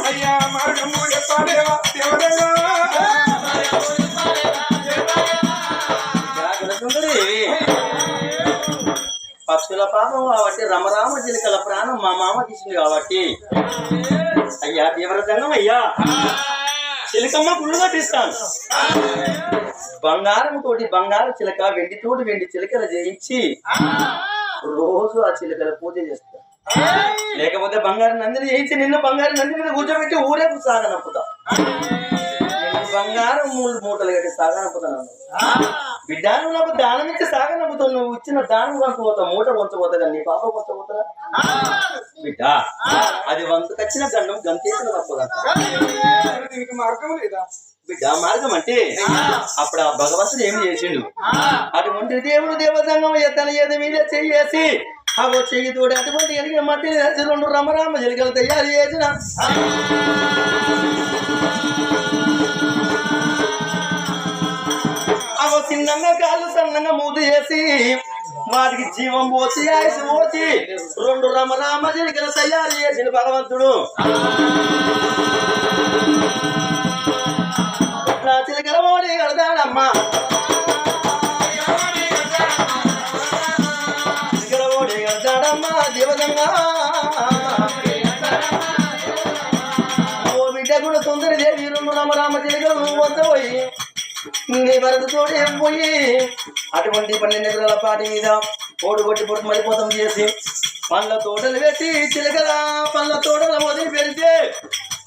అయ్యా మార్గము చెప్పాలేవా దేవదేవా పక్షుల పాపం కాబట్టి రమరామ చిలుకల ప్రాణం మా మామ తీసింది కాబట్టి అయ్యా దేవరజంగం అయ్యా చిలకమ్మ గుళ్ళు కట్టిస్తాను బంగారం తోటి బంగారు చిలక వెండి తోటి వెండి చిలకలు చేయించి రోజు ఆ చిలకల పూజ చేస్తా లేకపోతే బంగారు నందిని చేయించి నిన్న బంగారు నంది మీద కూర్చోబెట్టి ఊరేపు సాగనప్పుతా బంగారం 3 మూటలు కట్టి సాగనప్పుతాను బిడ్డ నువ్వు నాకు దానం ఇచ్చి సాగనప్పుతావు నువ్వు ఇచ్చిన దానం కొంచపోతా మూట కొంచపోతా కానీ నీ పాప కొంచపోతా బిడ్డ అది వంతుకొచ్చిన గండం గంతేసిన తప్పదా మార్గం లేదా బిడ్డ మార్గం అంటే అప్పుడు ఆ భగవంతుడు ఏం చేసిండు అటువంటి దేవుడు దేవతంగం తన ఏది మీద చెయ్యేసి అవో చెయ్యి తోడు అటువంటి ఎదిగిన మధ్య 2 రమరామ జలికలు తయారు చేసిన అవో చిన్నంగా కాళ్ళు సన్నంగా మూదు చేసి వాటికి జీవం పోసి ఆయుసు పోసి 2 రమరామ జలికలు తయారు చేసిన భగవంతుడు చిలకల మోడీ కడతాడమ్మా చిలకల మోడీ కడతాడమ్మా దేవతంగా ఓ బిడ్డ కూడా తొందర దేవి 2 రమరామ చిలకలు నువ్వు వద్దపోయి నీ భరతతోడే పోయి అటువంటి 12 ఎకరాల పాటి మీద ఓడుగొట్టి పొట్టు మరిపోతం చేసి పండ్ల తోటలు పెట్టి చిలకల పండ్ల తోటలు వదిలి పెడితే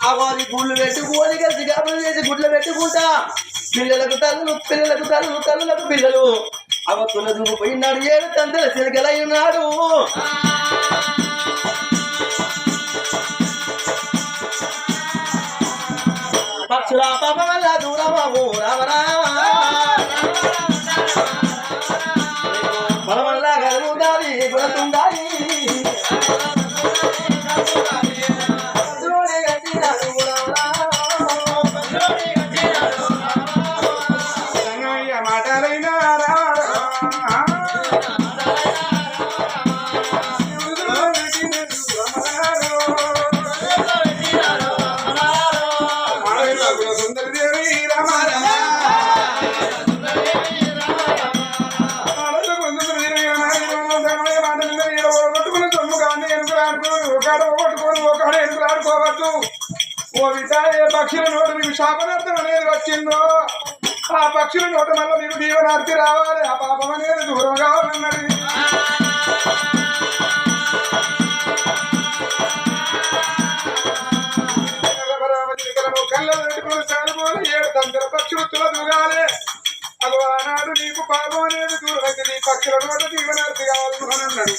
ఆ వారి గుళ్ళు పెట్టి గోలి కలిసి గాబులు చేసి గుడ్లు పెట్టుకుంటా పిల్లలకు తల్లులు తల్లులకు పిల్లలు అవతుల దూపోయినాడు 7 తండ్రుల చిలకలై ఉన్నాడు పక్షుల పాప వల్ల దూరమావు రామరామ మన వల్ల కలుగుండాలి గుణతుండాలి మాటలైనా ఆడుకోవచ్చు ఓ విషయ పక్షుల నోటు నీకు శాపనార్థం అనేది వచ్చిందో ఆ పక్షుల నోట వల్ల నీకు దీవనార్థి రావాలి ఆ పాపం అనేది దూరం కావాలన్నది కళ్ళ పెట్టుకుని సాగుపోయి 7 తండ్రుల పక్షులు తులదూగాలి అదో ఆనాడు నీకు పాపం అనేది దూరం అయితే నీ పక్షుల నోట దీవనార్థి కావాలి అని అన్నాడు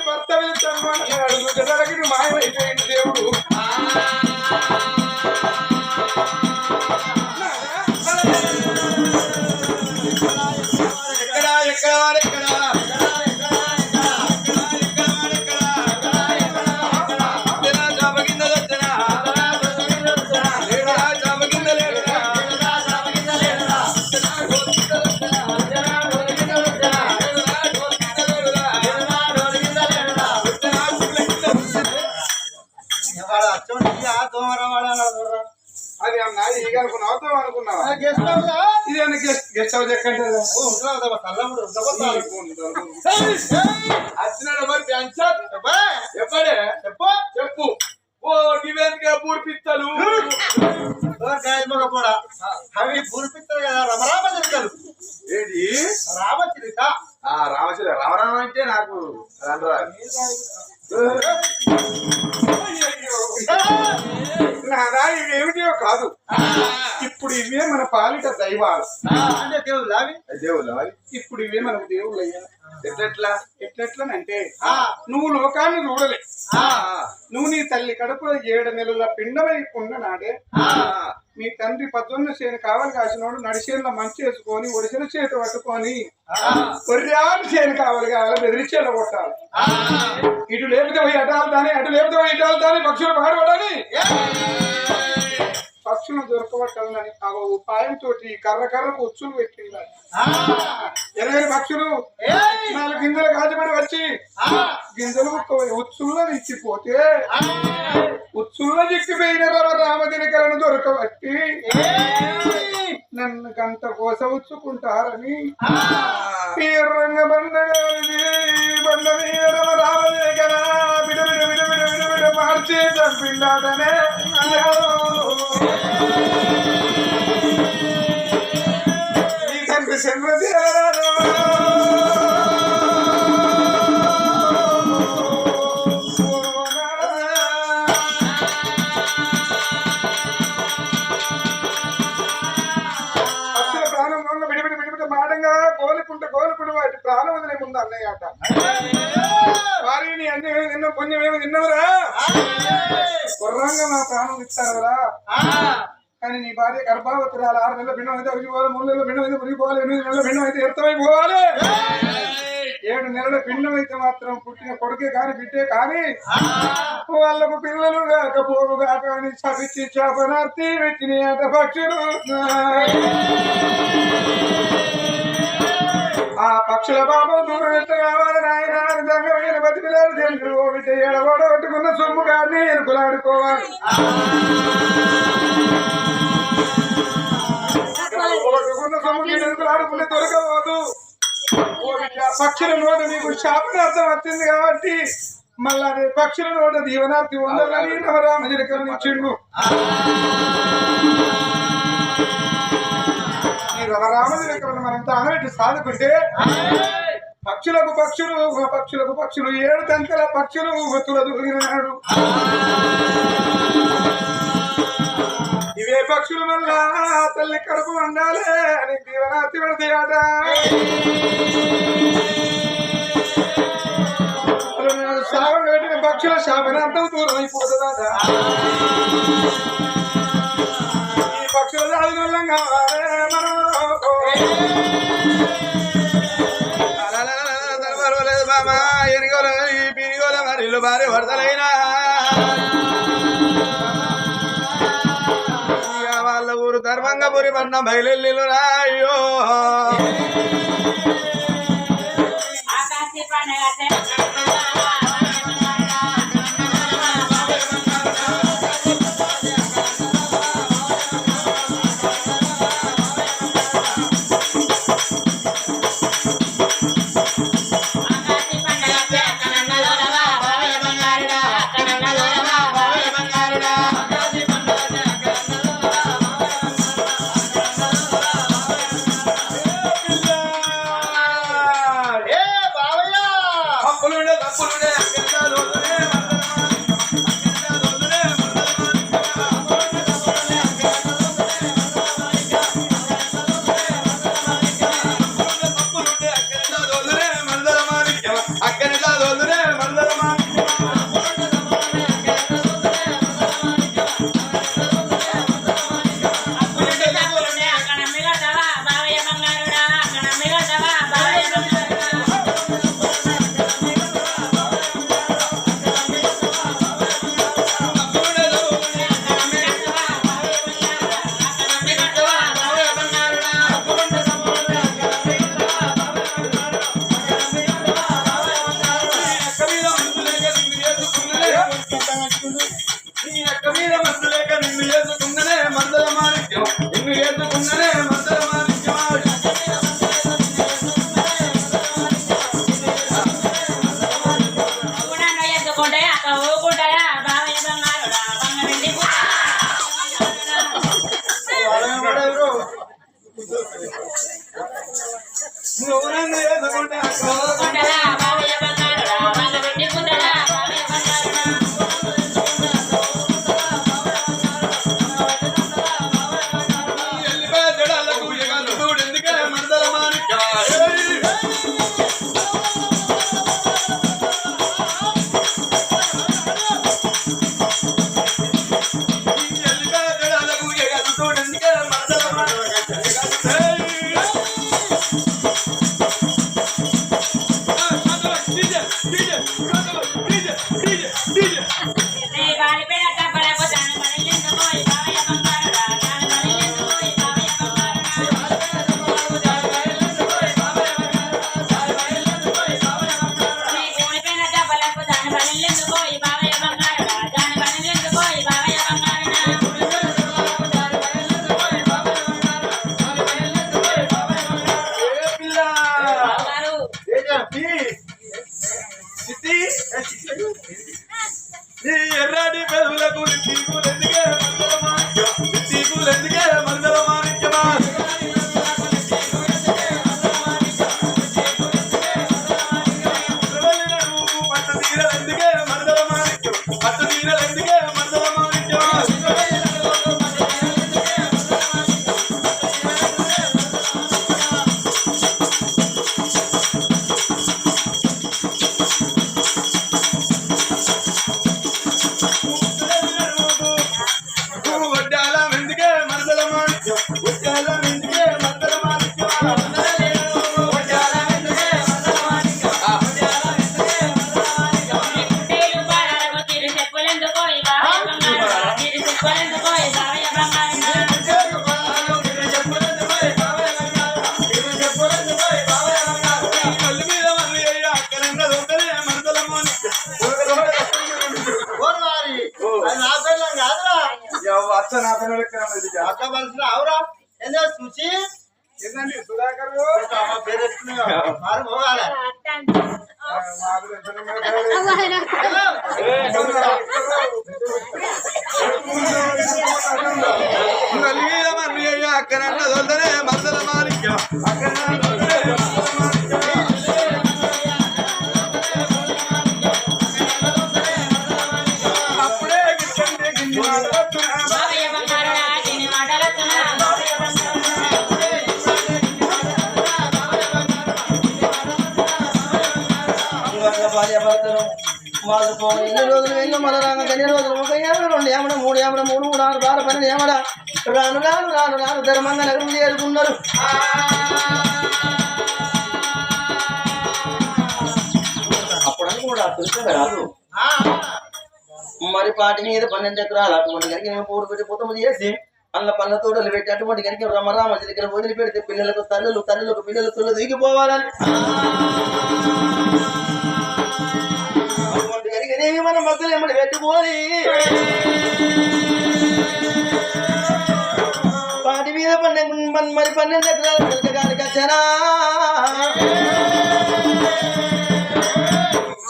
భర్త వెళ్తాను మాయమైపోయింది దేవుడు అది నాది ఈ అనుకున్నావు అనుకున్నావా గెస్ట్ హౌస్ ఎక్కండి చెప్పు ఓ గివేందుగా పూర్పిత్తలు అవి పూర్పిత్తలు కదా రమరామ చిలుకలు ఏంటి రామచిలుక రామచిలుక రామరామ అంటే నాకు నాదా ఇవేమిటో కాదు ఇప్పుడు ఇవే మన పాలిట దైవాలు అంటే దేవుళ్ళు అవి దేవుళ్ళు ఇప్పుడు ఇవే మనకు దేవుళ్ళు అయ్యా ఎట్లెట్లనంటే నువ్వు లోకాన్ని చూడలే నువ్వు నీ తల్లి కడుపులో 7 నెలల పిండమై ఉన్న నాడే మీ తండ్రి 11 చేను కావాలి కాసినోడు నడిచేనులో మంచి వేసుకొని ఒడిసిన చేతి పట్టుకొని ఒర్రాలు చేను కావాలి బెదిరించేలా కొట్టాలి ఇటు లేపితే పోయి అటాలుతాని అటు లేపితే పోయి ఇటాలుతాని పక్షులు పాడబడని పక్షులను దొరకబట్టాలని ఆ ఉపాయంతో కర్రకు ఉచ్చులు పెట్టింది 20 పక్షులు 4 గింజలు కాచబడి వచ్చి గింజలు ఉచ్చుల్లో ఇచ్చిపోతే ఉచ్చుల్లో చిక్కిపోయిన రామదినకలను దొరకబట్టి నన్ను గంట కోస ఉచ్చుకుంటారని రంగ బండ రామదినకర బిడ మార్చి చంపిండాడనే శంకృతి మాడంగా కోలుకుంటే వాటి ప్రాణం వదిలే ముందు అన్నయ్య ఆట వారిని అన్ని తిన్న పుణ్యమేమి తిన్నవరా కుర్రంగా నా ప్రాణం ఇస్తారా కానీ నీ భార్య గర్భావతురాలు 6 నెలల భిన్నం అయితే ఉరిగిపోవాలి 3 నెలల భిన్నం అయితే ఉరిగిపోవాలి 8 నెలల భిన్నం అయితే ఎర్తమైపోవాలి 7 నెలల భిన్నం అయితే మాత్రం పుట్టిన కొడుకే కాని బిడ్డే కానీ వాళ్ళకు పిల్లలు కాకపోరు కాక అని చపించి చేపనార్తి పెట్టిన అట పక్షులు ఆ పక్షుల పాపం దూరం ఎట్ట కావాలి నాయన దగ్గర బతికిలాడు తెలుసు బిడ్డ ఏడగొట్టుకున్న సొమ్ము కానీ ఎనుకులాడుకోవాలి ఆడుకుంటే దొరకబోదు పక్షుల నోట నీకు శాపనార్థం వచ్చింది కాబట్టి మళ్ళా అదే పక్షుల నోట దీవనార్థి ఉండాలని నవరామజనకరణ ఇచ్చిండు ఈ నవరామజనకరణ మనం తానబెట్టి సాదుకుంటే పక్షులకు పక్షులు 7 దంతల పక్షులు ఒత్తుల దూరినాడు ఇవే పక్షుల వల్ల తల్లి కడుపు వండాలి అని దీవనార్థి పెడతాయట శాపం పెట్టిన పక్షుల శాపనార్థం దూరం అయిపోతుందట ఈ పక్షుల దాని వల్ల కావాలి మనం బామా ఎనుగోలు ఈ పిరిగోలు మరి ఇల్లు భార్య వరదలైనా ఊరు ధర్మంగపురి పట్నం బయలు రాయో ఎర్రాడి పెదవులకు తీకులెందుకే మందల మాణిక్యం తీకులెందుకే మందల మాణిక్యమా పట్ట తీరలెందుకే మందల మాణిక్యం పట్ట తీరలెందుకే మందల మాణిక్యమా అచ్చ నా పైన అక్క మనిషి అవురా ఏందో చూసి ఏంటండి సుధాకర్ పేరు మారు పోవాలి అక్కడన్న దొందనే మందల మాణిక్యం అప్పుడే గిట్టండి గిన్ని భార్య భర్తలు వాళ్ళు పోను ఎన్ని రోజులు వెళ్ళి మన రాగా ఎన్ని రోజులు 1 ఏమడ 2 ఏమడ 3 ఏమడ 3 3 6 6 12 ఏమడ రాను రాను రాను రాను ధర్మంగా నగరం చేరుకున్నారు అప్పుడని కూడా తెలుసు రాదు మరి పాటి మీద 12 ఎకరాలు అటువంటి కనుక మేము పూడు పెట్టి పొత్తము చేసి అన్న పళ్ళ తోటలు పెట్టి అటువంటి కనుక రమరామ దగ్గర వదిలి పెడితే పిల్లలకు తల్లులకు పిల్లలు తొలి దిగిపోవాలని అటువంటి కనుకనేవి మన మధ్యలో ఏమని పెట్టుకోని పాటి మీద మరి 12 ఎకరాలు పిల్లగానికి వచ్చానా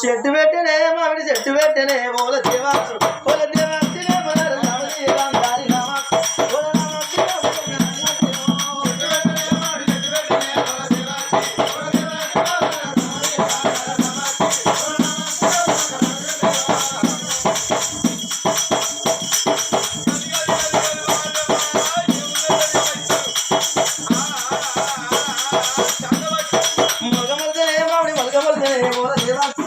చెట్టు పెట్టనే మామిడి చెట్టు పెట్టనే ఓల దేవాసు ఓల దేవాసినే మన రామ దేవాం దారి రామ ఓల రామ మగమల్దనే మామిడి మల్గమల్దనే ఓల దేవాసు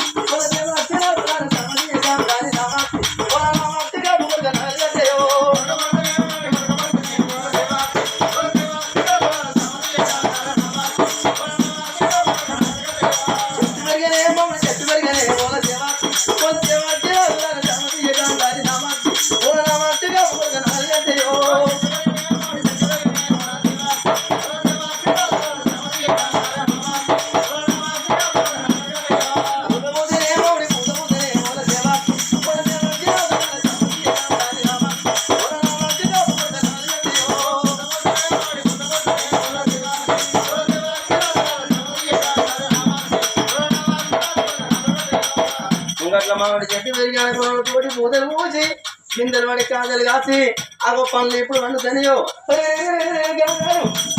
మామిడి చెట్టు పెరిగాడు తోటి పూతలు పూసి కిందలు పడి కాదలు కాసి ఆ పనులు ఇప్పుడు వండుతాయో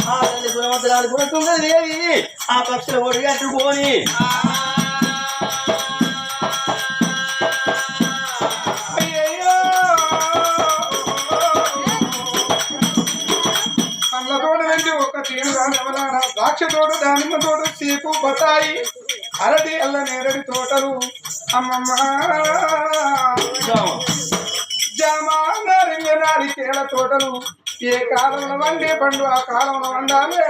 ఆ తల్లి గుణవంతురాలు గుణతుండదు దేవి ఆ పక్షుల ఒడి కట్టుకొని పండ్లతోడు వెండి ఒక్క తీరు ద్రాక్ష తోడు దానిమ్మ తోడు చీపు బతాయి అరటి అల్ల నేరడి తోటలు అమ్మమ్మ జామారింగ నారికేళ తోటలు ఏ కాలంలో వండే పండు ఆ కాలంలో వండాలి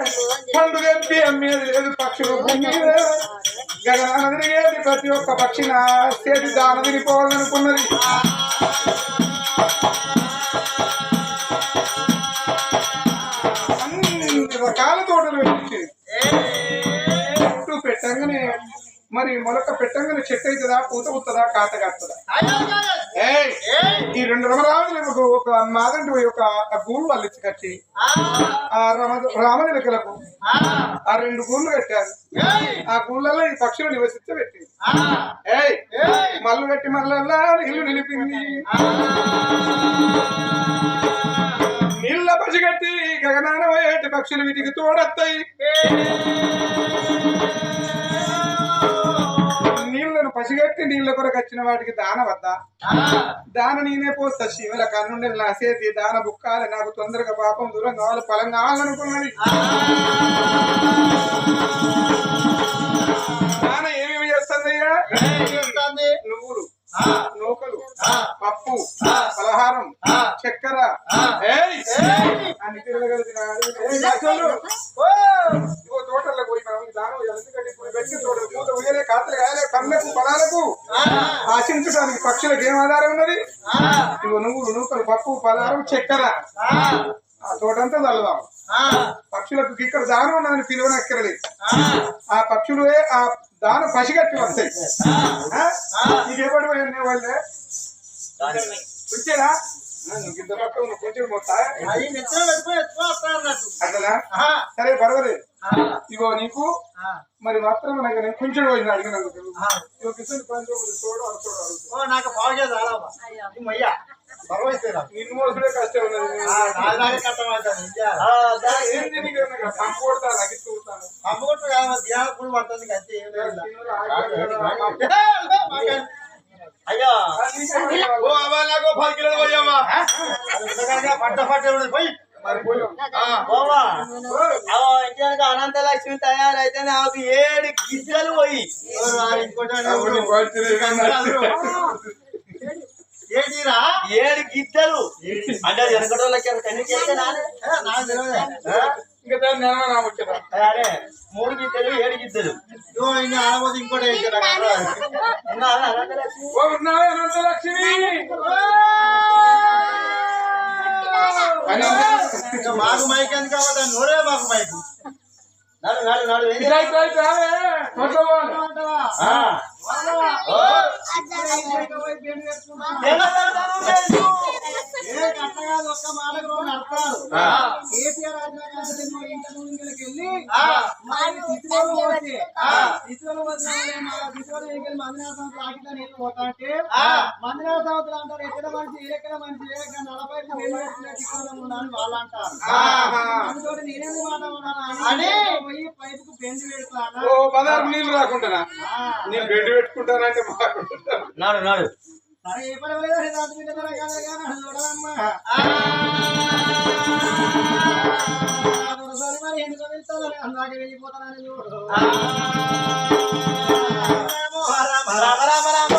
పండు తెప్పి అమ్మేది లేదు పక్షులు భూమి గగనాన తిరిగేది ప్రతి ఒక్క పక్షి నా చేతి దాన తిరిగిపోవాలనుకున్నది అన్ని రకాల తోటలు పెట్టి చుట్టూ పెట్టంగానే మరి మొలక పెట్టంగానే చెట్టు అవుతుందా పూత పుత్తదా కాత కడుతుందా ఏయ్ ఈ 2 రమరాజులకు ఒక మాదంటి పోయి ఒక గూళ్ళు వాళ్ళు ఇచ్చి కట్టి ఆ రామనిలకలకు ఆ 2 గూళ్ళు కట్టారు ఆ గూళ్ళలో ఈ పక్షులు నివసించ పెట్టింది ఏయ్ మల్లు కట్టి మళ్ళల్లా ఇల్లు నిలిపింది నీళ్ళ పసిగట్టి గగనాన పోయేటి పక్షులు వీటికి తోడత్తాయి నీళ్లను పసిగట్టి నీళ్ళ కొరకు వచ్చిన వాటికి దాన వద్దా దాన నేనే పోస్తా శివుల కన్నుండి నా చేతి దాన బుక్కాలి నాకు తొందరగా పాపం దూరం కావాలి ఫలం కావాలనుకున్నది దాన ఏమేమి చేస్తుందయ్యా నువ్వులు నూకలు పప్పు పలహారం చక్కెర అన్ని తోటల్లో పోయి దానం పెట్టి మూత ఉయ్యలే కాతలు కాయలే పండ్లకు ఫలాలకు ఆశించడానికి పక్షులకు ఏం ఆధారం ఉన్నది ఇగో నువ్వులు నూకలు పప్పు పలహారం చక్కెర ఆ తోటంతా చల్లదాం పక్షులకు ఇక్కడ దానం ఉన్నదని పిలువనక్కరలేదు ఆ పక్షులే ఆ దానం పసిగట్టి వస్తాయి నీకేపడి పోయి వాళ్ళే వచ్చేనా ఇంత పక్క నువ్వు కొంచెం మొత్తా అట్లా సరే పర్వాలేదు ఇగో నీకు మరి మాత్రం నాకు నేను కొంచెం పోయింది అడిగినందుకు ఇగో కిషన్ చూడు నాకు బాగా నిన్ను మోసడే కష్టం ఉన్నది పంపు కొడతా నగిస్తాను పంపు కొట్టు ధ్యానం పడుతుంది అయ్యా నాకు 10 కిలోలు పోయావా పట్ట పోయి అనంత లక్ష్మి తయారైతే నాకు 7 గిద్దలు పోయి ఏంటిరా 7 గిద్దలు అంటే వెనకటోళ్ళకి ఇంకా దాన్ని వచ్చారా అరే 3 గిద్దలు 7 గిద్దలు ఇంకోటి లక్ష్మి మాకు మైక్ అని కావాలి నోరే మాకు మైక్ నాడు నాడు నాడు ఒక్క మాటకు కేసీఆర్ ఇంటికి వెళ్ళి పోతా అంటే మందిరాల సంవత్సరం అంటారు ఎక్కడ మనిషి ఎక్కడ మనిషి 40 ఉన్నాను వాళ్ళు అంటారు అందుతో నేనేందుకు మాట్లాడాలని పోయి పైపుకు బెండ్ పెడతాను నీళ్ళు రాకుండా నేను బెండ్ పెట్టుకుంటానంటే నాడు నాడు సరే ఏ పని మరి ఎందుకు వెళ్తాను అందాక వెళ్ళిపోతానని చూడు రామ రామ రామ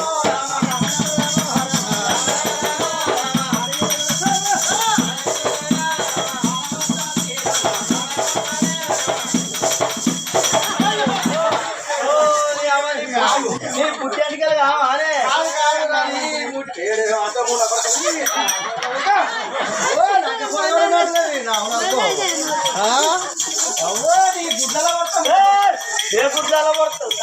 పుట్టేటికలు కావాలే ఏ గుడ్డాల పడుతుంది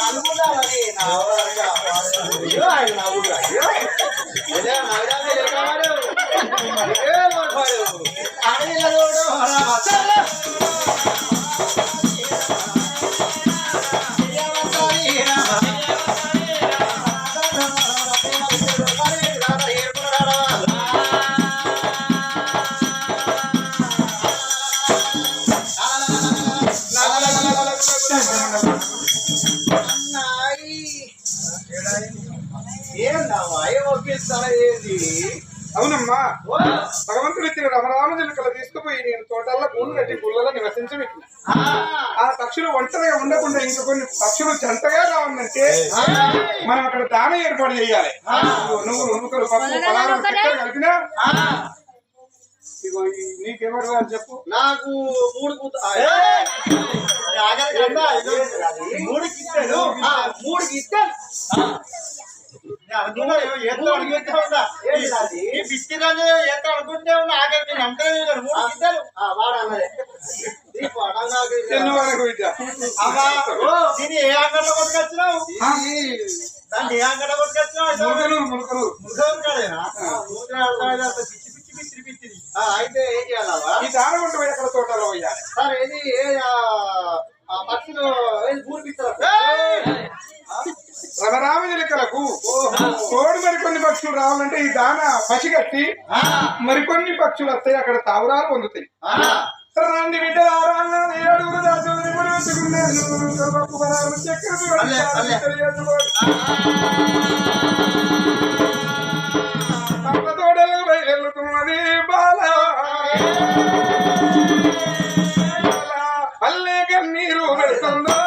అవునమ్మా భగవంతుడు ఇచ్చిన రమరామజలికల తీసుకుపోయి నేను తోటల్లో గూళ్ళు కట్టి గుళ్ళలో నివసించబెట్టిన ఆ పక్షులు ఒంటరిగా ఉండకుండా ఇంకా కొన్ని పక్షులు జంటగా రావాలంటే మనం అక్కడ దాన ఏర్పాటు చేయాలి నువ్వు నూకలు పప్పు పలారం కలిపినా ఇగో నీకేమడు అని చెప్పు నాకు 3 బిస్కెట్ అనుకుంటే ఆకలి 3 గిద్దలు వాడు అన్నదే ఈ పటం నాకు ఇది. ఎన్ను వరకు బిడ్డ అమ్మా, దీన్ని ఏ అంగట్లో కొట్టుకొచ్చినావు? దాన్ని ఏ అంగట్లో కొట్టుకొచ్చినావు? ములకనూరు ముగ్గురు కాదేనా? ముగ్గురు అర్థమైంది, అంత పిచ్చి పిచ్చిది. అయితే ఏం చేయాలవా? ఈ దానగుంట పోయి అక్కడ తోటలో పోయాలి సార్ ఏది పక్షులు ఏది పూర్పిస్తారు? రమరామజలికలకు తోడు మరికొన్ని పక్షులు రావాలంటే ఈ దాన పసిగట్టి మరికొన్ని పక్షులు వస్తాయి అక్కడ తావురాలు పొందుతాయి రండి బిడ్డ ఏడుగురు దాచుకుని తోడలు బయలుతున్నది బాల అల్లే కన్నీరు పెడుతుందో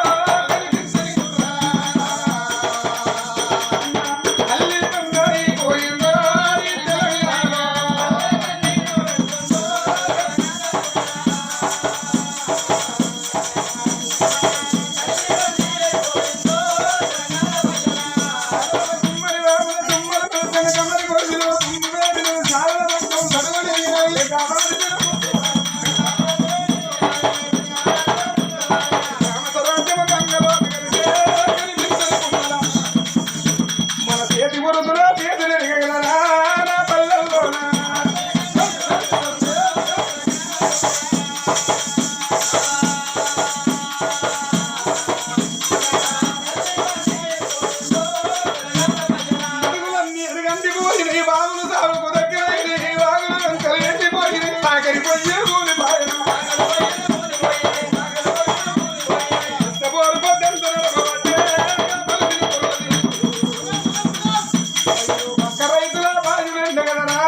మన చేతి వరుసలో చేతులు ఎరగలరా నా పల్లెల్లోనా అడుగులన్నీ ఎరుగంటికి పోయినాయి బాగులు సాగుకు దగ్గరైనాయి బాగులు వంకలు ఎండిపోయినాయి సాగరి పొయ్యి కూలిపాయలు పోరు పొద్దంతా నడవబట్టే పక్క రైతుల బాజు వెంటగలరా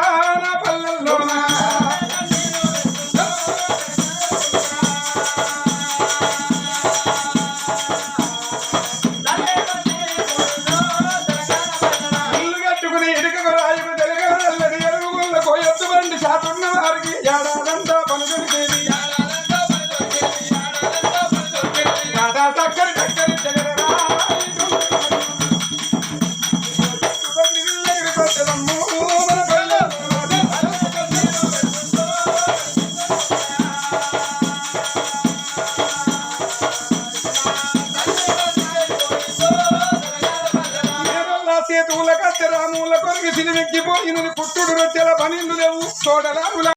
నా పల్లెల్లోనా ఇల్లు కట్టుకుని ఇటుకకు రాజుకు తెలుగు నల్లడి ఎరుగుళ్ళకు ఎత్తు బండి చాటున్న వారికి ఏడాదంతా పనుగొనికేది కాదా చక్కరి చక్కరి జగరరా బండి విల్లగిరి కొట్టదమ్ము మన పల్లె చేతుల కత్తెరాముల కొరికి సిలిమెక్కిపోయినది పుట్టుడు రొచ్చెల పనిందు లేవు తోటలా